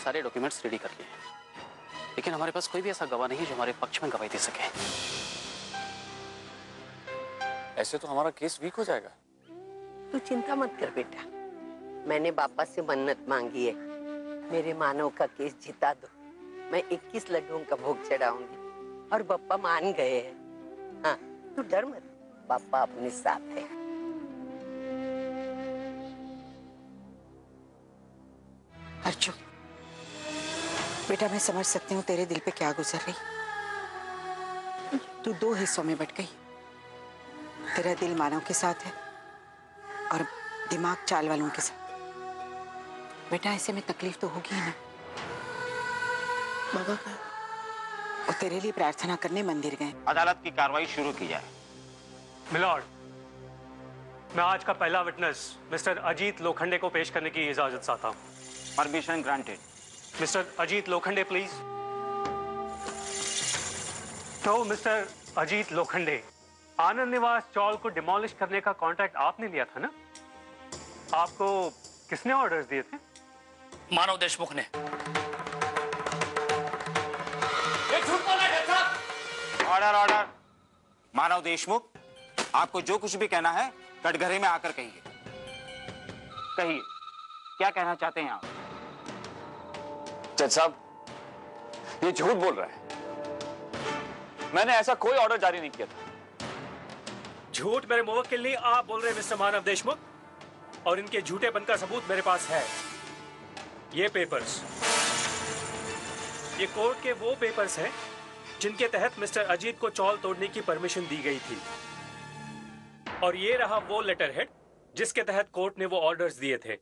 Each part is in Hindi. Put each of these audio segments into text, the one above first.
सारे डॉक्यूमेंट्स रेडी कर लिए हैं, लेकिन हमारे पास कोई भी ऐसा गवाह नहीं है जो हमारे पक्ष में गवाही दे सके। ऐसे तो हमारा केस वीक हो जाएगा। तू चिंता मत कर बेटा, मैंने बापा से मन्नत मांगी है, मेरे मानव का केस जिता दो, मैं 21 लड्डुओं का भोग चढ़ाऊंगी और बापा मान गए हैं। हाँ तू डर मत, बापा अपने साथ है। अर्जुन बेटा, मैं समझ सकती हूँ तेरे दिल पे क्या गुजर रही। तू दो हिस्सों में बट गई, तेरा दिल मानव के साथ है और दिमाग चाल वालों के साथ। बेटा ऐसे में तकलीफ तो होगी ही ना। बाबा का और तेरे लिए प्रार्थना करने मंदिर गए। अदालत की कार्रवाई शुरू की जाए। मिलॉर्ड, मैं आज का पहला विटनेस मिस्टर अजीत लोखंडे को पेश करने की इजाजत चाहता हूँ। Permission granted. Mister Ajit Lokhande please. तो मिस्टर अजीत लोखंडे, आनंद निवास चौल को डिमोलिश करने का कॉन्ट्रैक्ट आपने लिया था ना? आपको किसने ऑर्डर्स दिए थे? मानव देशमुख ने। Order order. मानव देशमुख, आपको जो कुछ भी कहना है कटघरे में आकर कहिए। कहिए, क्या कहना चाहते हैं आप? जज साहब, ये झूठ बोल रहा है। मैंने ऐसा कोई ऑर्डर जारी नहीं किया था। झूठ मेरे मुवक्किल नहीं, आप बोल रहे हैं मिस्टर मानव देशमुख, और इनके झूठेपन का सबूत मेरे पास है। ये पेपर्स, ये कोर्ट के वो पेपर्स हैं जिनके तहत मिस्टर अजीत को चौल तोड़ने की परमिशन दी गई थी, और ये रहा वो लेटर हेड जिसके तहत कोर्ट ने वो ऑर्डर्स दिए थे।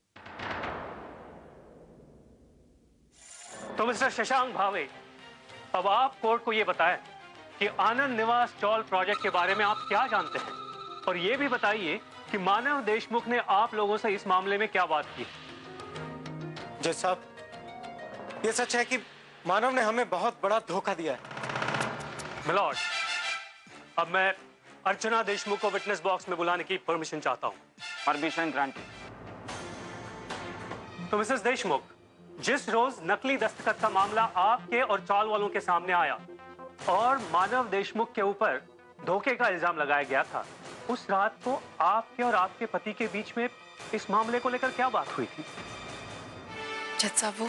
तो मिस्टर शशांक भावे, अब आप कोर्ट को ये बताएं कि आनंद निवास चौल प्रोजेक्ट के बारे में आप क्या जानते हैं, और ये भी बताइए कि मानव देशमुख ने आप लोगों से इस मामले में क्या बात की। जज साहब, ये सच है कि मानव ने हमें बहुत बड़ा धोखा दिया है। मिलॉर्ड, अब मैं अर्चना देशमुख को विटनेस बॉक्स में बुलाने की परमिशन चाहता हूं। Permission granted. तो मिसेस देशमुख, जिस रोज नकली दस्तखत का मामला आपके और चौल वालों के सामने आया और मानव देशमुख के ऊपर धोखे का इल्जाम लगाया गया था, उस रात को आपके और आपके पति के बीच में इस मामले को लेकर क्या बात हुई थी? जज साहब, वो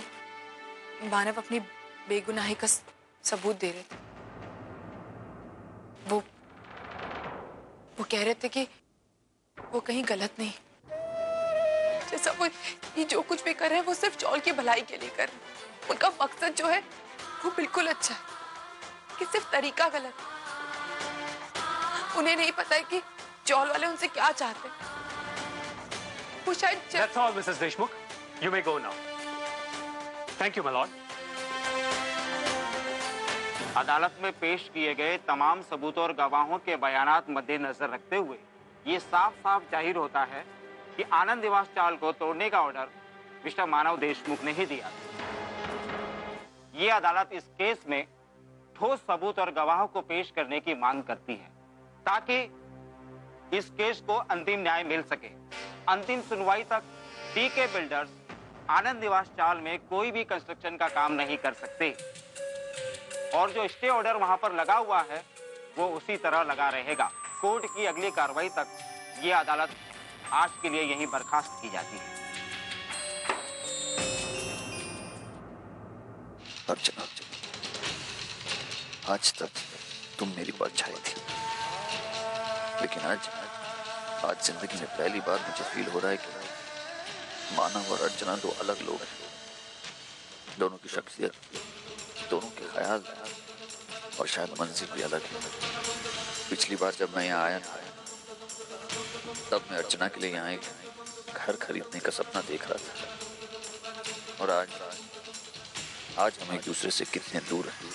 मानव अपनी बेगुनाही का सबूत दे रहे थे। वो कह रहे थे कि वो कहीं गलत नहीं, जैसा वो ये जो कुछ भी कर रहे हैं वो सिर्फ चौल की भलाई के लिए कर रहे हैं। उनका मकसद जो है वो बिल्कुल अच्छा है, कि सिर्फ तरीका गलत। उन्हें नहीं पता है कि चौल वाले उनसे क्या चाहते हैं। वो शायद That's all, Mrs. Deshmukh. You may go now. Thank you, my lord. अदालत में पेश किए गए तमाम सबूतों और गवाहों के बयानात मद्देनजर रखते हुए ये साफ साफ जाहिर होता है कि आनंद निवास चाल को तोड़ने का ऑर्डर मिस्टर मानव देशमुख ने ही दिया। ये अदालत इस केस में ठोस सबूत और गवाहों को पेश करने की मांग करती है ताकि इस केस को अंतिम न्याय मिल सके। अंतिम सुनवाई तक डीके बिल्डर्स आनंद निवास चाल में कोई भी कंस्ट्रक्शन का काम नहीं कर सकते और जो स्टे ऑर्डर वहां पर लगा हुआ है वो उसी तरह लगा रहेगा। कोर्ट की अगली कार्रवाई तक ये अदालत आज के लिए यहीं बर्खास्त की जाती है। अर्चना, आज तक तुम मेरी परछाई थी, लेकिन आज जिंदगी में पहली बार मुझे फील हो रहा है कि मानव और अर्चना दो अलग लोग हैं। दोनों की शख्सियत, दोनों के ख्याल और शायद मंजिल भी अलग है। पिछली बार जब मैं यहाँ आया था तब मैं अर्चना के लिए यहाँ एक घर खरीदने का सपना देख रहा था और आज हम एक दूसरे से कितने दूर हैं।